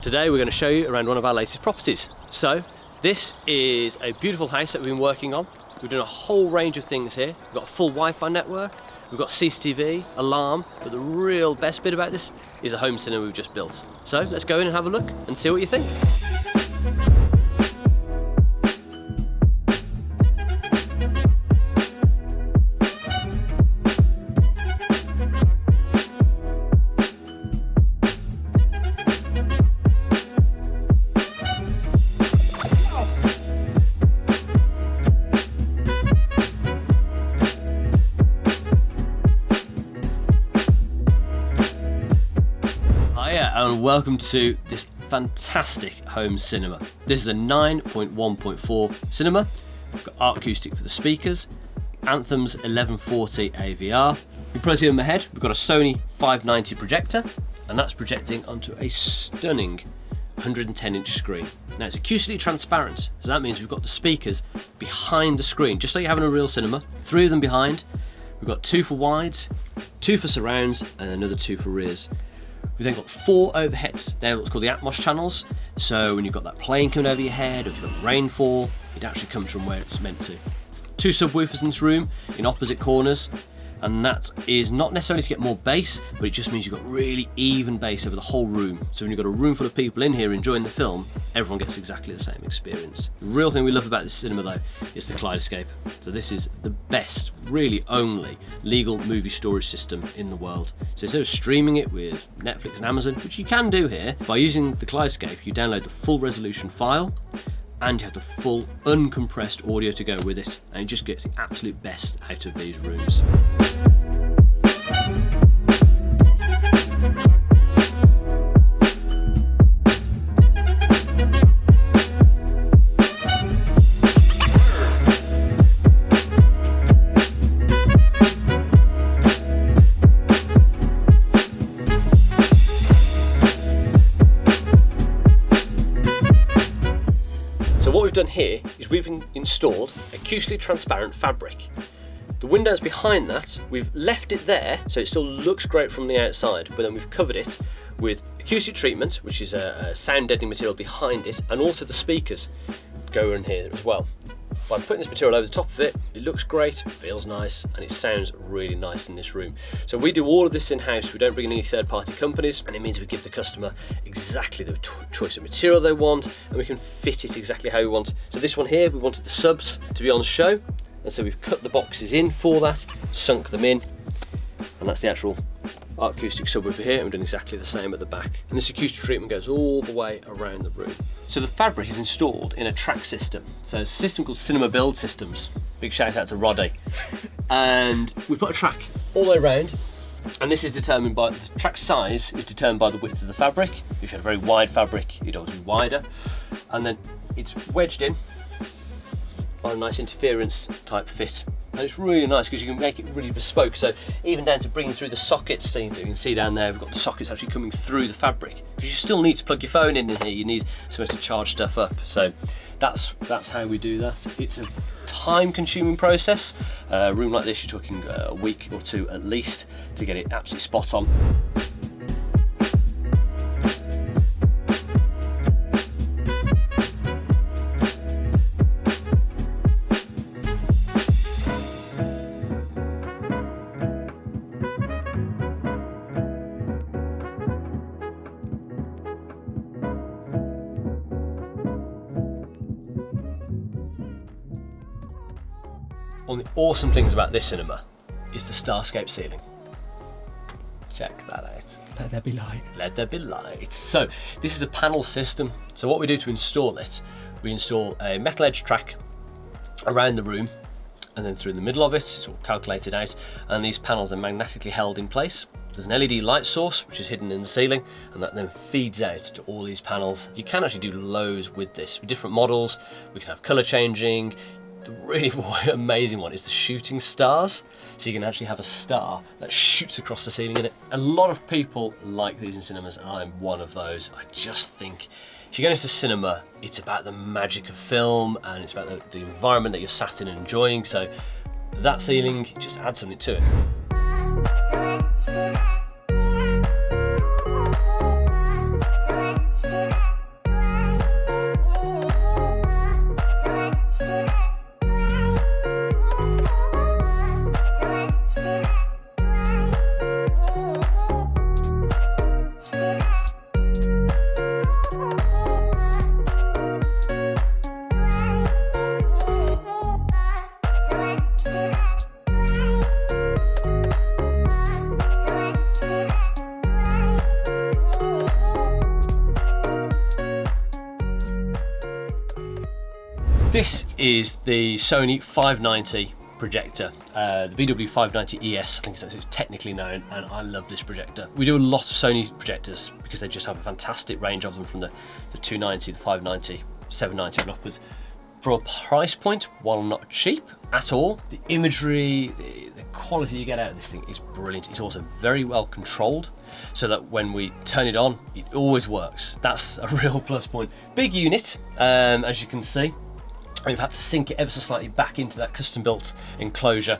Today we're going to show you around one of our latest properties. So this is a beautiful house that we've been working on. We've done a whole range of things here. We've got a full Wi-Fi network, we've got CCTV, alarm, but the real best bit about this is the home cinema we've just built. So let's go in and have a look and see what you think. And welcome to this fantastic home cinema. This is a 9.1.4 cinema. We've got Artcoustic for the speakers, Anthem's 1140 AVR. You probably see on my head, we've got a Sony 590 projector, and that's projecting onto a stunning 110-inch screen. Now it's acoustically transparent, so that means we've got the speakers behind the screen, just like you have in a real cinema. 3 of them behind. We've got 2 for wides, 2 for surrounds, and another 2 for rears. We've then got 4 overheads. They're what's called the Atmos channels. So when you've got that plane coming over your head, or if you've got rainfall, it actually comes from where it's meant to. 2 subwoofers in this room in opposite corners. And that is not necessarily to get more bass, but it just means you've got really even bass over the whole room. So when you've got a room full of people in here enjoying the film, everyone gets exactly the same experience. The real thing we love about this cinema though is the Kaleidescape. So this is the best, really only, legal movie storage system in the world. So instead of streaming it with Netflix and Amazon, which you can do here, by using the Kaleidescape, you download the full resolution file, and you have the full uncompressed audio to go with it, and it just gets the absolute best out of these rooms. So what we've done here is we've installed acoustically transparent fabric. The windows behind that, we've left it there so it still looks great from the outside, but then we've covered it with acoustic treatment, which is a sound deadening material behind it, and also the speakers go in here as well. By putting this material over the top of it, it looks great, feels nice, and it sounds really nice in this room. So we do all of this in-house. We don't bring in any third-party companies, and it means we give the customer exactly the choice of material they want, and we can fit it exactly how we want. So this one here, we wanted the subs to be on show, and so we've cut the boxes in for that, sunk them in, and that's the actual Artcoustic subwoofer here, and we've done exactly the same at the back. And this acoustic treatment goes all the way around the room. So the fabric is installed in a track system. So it's a system called Cinema Build Systems. Big shout out to Roddy. And we put a track all the way around, and this is determined by, the track size is determined by the width of the fabric. If you had a very wide fabric, you'd always be wider. And then it's wedged in on a nice interference type fit. And it's really nice because you can make it really bespoke. So even down to bringing through the sockets, so you can see down there, we've got the sockets actually coming through the fabric. Because you still need to plug your phone in here, you need somewhere to charge stuff up. So that's how we do that. It's a time consuming process. A room like this, you're talking a week or 2 at least to get it absolutely spot on. One of the awesome things about this cinema is the Starscape ceiling. Check that out. Let there be light. Let there be light. So this is a panel system. So what we do to install it, we install a metal edge track around the room, and then through the middle of it, it's all calculated out, and these panels are magnetically held in place. There's an LED light source which is hidden in the ceiling, and that then feeds out to all these panels. You can actually do loads with this, with different models. We can have colour changing. The really amazing one is the shooting stars. So you can actually have a star that shoots across the ceiling in it. A lot of people like these in cinemas, and I'm one of those. I just think if you're going to cinema, it's about the magic of film, and it's about the environment that you're sat in and enjoying. So that ceiling just adds something to it. This is the Sony 590 projector, the VW590ES, I think it's technically known, and I love this projector. We do a lot of Sony projectors because they just have a fantastic range of them, from the 290, the 590, 790 and upwards. For a price point, while not cheap at all, the imagery, the quality you get out of this thing is brilliant. It's also very well controlled, so that when we turn it on, it always works. That's a real plus point. Big unit, as you can see. We've had to sink it ever so slightly back into that custom built enclosure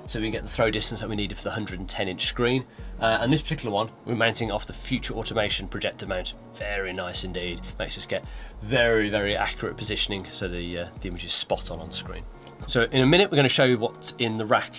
so we can get the throw distance that we needed for the 110-inch screen. And this particular one, we're mounting off the Future Automation projector mount. Very nice indeed. Makes us get very, very accurate positioning so the image is spot on the screen. So in a minute, we're going to show you what's in the rack.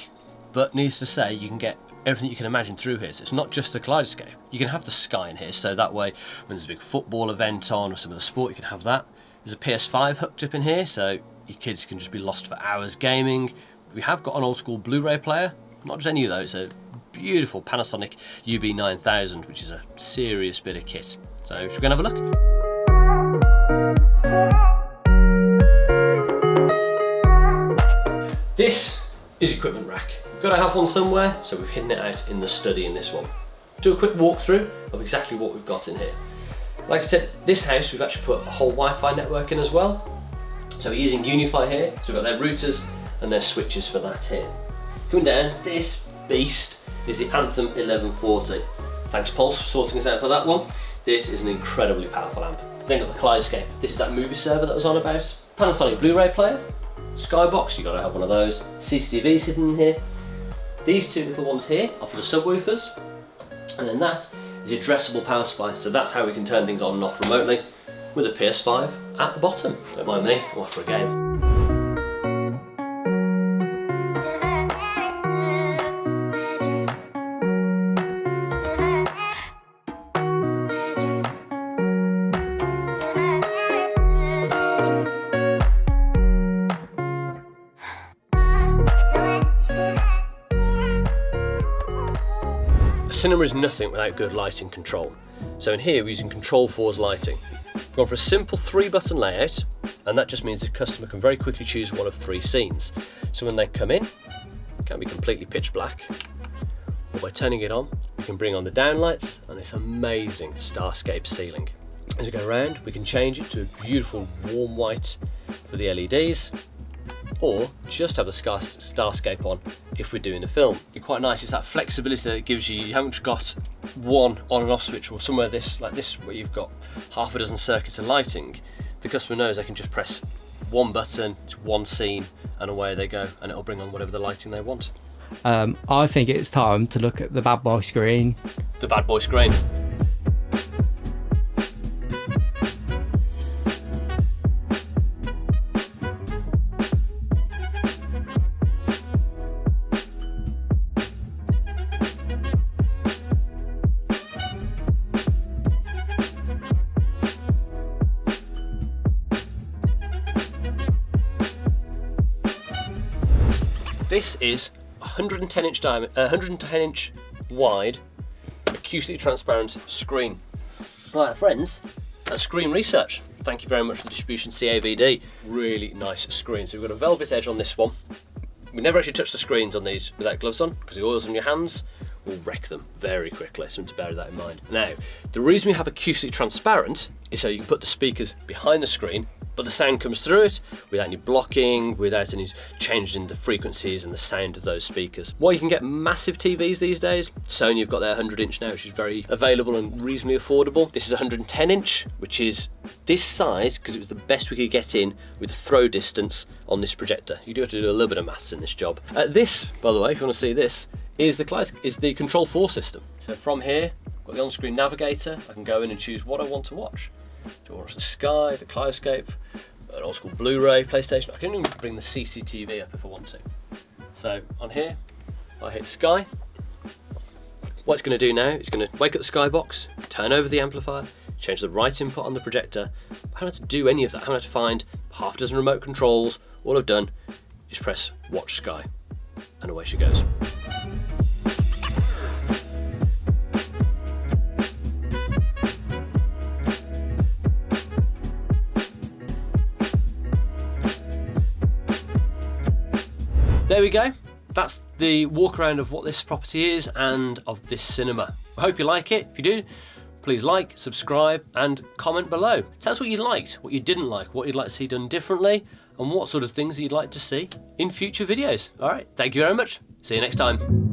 But needless to say, you can get everything you can imagine through here. So it's not just the Kaleidescape. You can have the sky in here, so that way when there's a big football event on or some of the sport, you can have that. There's a PS5 hooked up in here, so your kids can just be lost for hours gaming. We have got an old school Blu-ray player, not just any of those, a beautiful Panasonic UB9000, which is a serious bit of kit. So should we go and have a look? This is equipment rack. We've got to have one somewhere, so we've hidden it out in the study in this one. Do a quick walkthrough of exactly what we've got in here. Like I said, this house we've actually put a whole Wi-Fi network in as well. So we're using Unify here, so we've got their routers and their switches for that here. Coming down, this beast is the Anthem 1140. Thanks Pulse for sorting us out for that one. This is an incredibly powerful amp. Then got the Kaleidescape. This is that movie server that I was on about. Panasonic Blu-ray player. Skybox, you've got to have one of those. CCTVs hidden in here. These two little ones here are for the subwoofers. And then that is your addressable power supply. So that's how we can turn things on and off remotely with a PS5 at the bottom. Don't mind me, I'm off for a game. Cinema is nothing without good lighting control. So in here we're using Control 4's lighting. We've gone for a simple 3-button layout, and that just means the customer can very quickly choose one of 3 scenes. So when they come in, it can be completely pitch black, or by turning it on, we can bring on the downlights and this amazing Starscape ceiling. As we go around, we can change it to a beautiful warm white for the LEDs, or just have the Starscape on if we're doing a film. It's quite nice, it's that flexibility that it gives you. You haven't got one on and off switch, or somewhere like this where you've got half a dozen circuits of lighting. The customer knows they can just press one button, it's one scene, and away they go, and it'll bring on whatever the lighting they want. I think it's time to look at the bad boy screen. The bad boy screen. This is 110-inch wide, acoustic transparent screen. Right, friends, that's screen research. Thank you very much for the distribution CAVD. Really nice screen. So we've got a velvet edge on this one. We never actually touch the screens on these without gloves on, because the oils on your hands will wreck them very quickly, so to bear that in mind. Now, the reason we have acoustic transparent is so you can put the speakers behind the screen, but the sound comes through it without any blocking, without any change in the frequencies and the sound of those speakers. While you can get massive TVs these days, Sony have got their 100-inch now, which is very available and reasonably affordable. This is 110-inch, which is this size because it was the best we could get in with the throw distance on this projector. You do have to do a little bit of maths in this job. This, by the way, if you want to see this, is the Control 4 system. So from here, I've got the on-screen navigator. I can go in and choose what I want to watch. Do I watch the Sky, the Kaleidescape, an old school Blu-ray, PlayStation? I can even bring the CCTV up if I want to. So on here, I hit Sky. What it's going to do now, it's going to wake up the Sky box, turn over the amplifier, change the right input on the projector. I haven't had to do any of that. I haven't had to find half a dozen remote controls. All I've done is press Watch Sky, and away she goes. there we go. That's the walk around of what this property is and of this cinema. I hope you like it. If you do, please like, subscribe and comment below. Tell us what you liked, what you didn't like, what you'd like to see done differently, and what sort of things you'd like to see in future videos. All right, thank you very much. See you next time.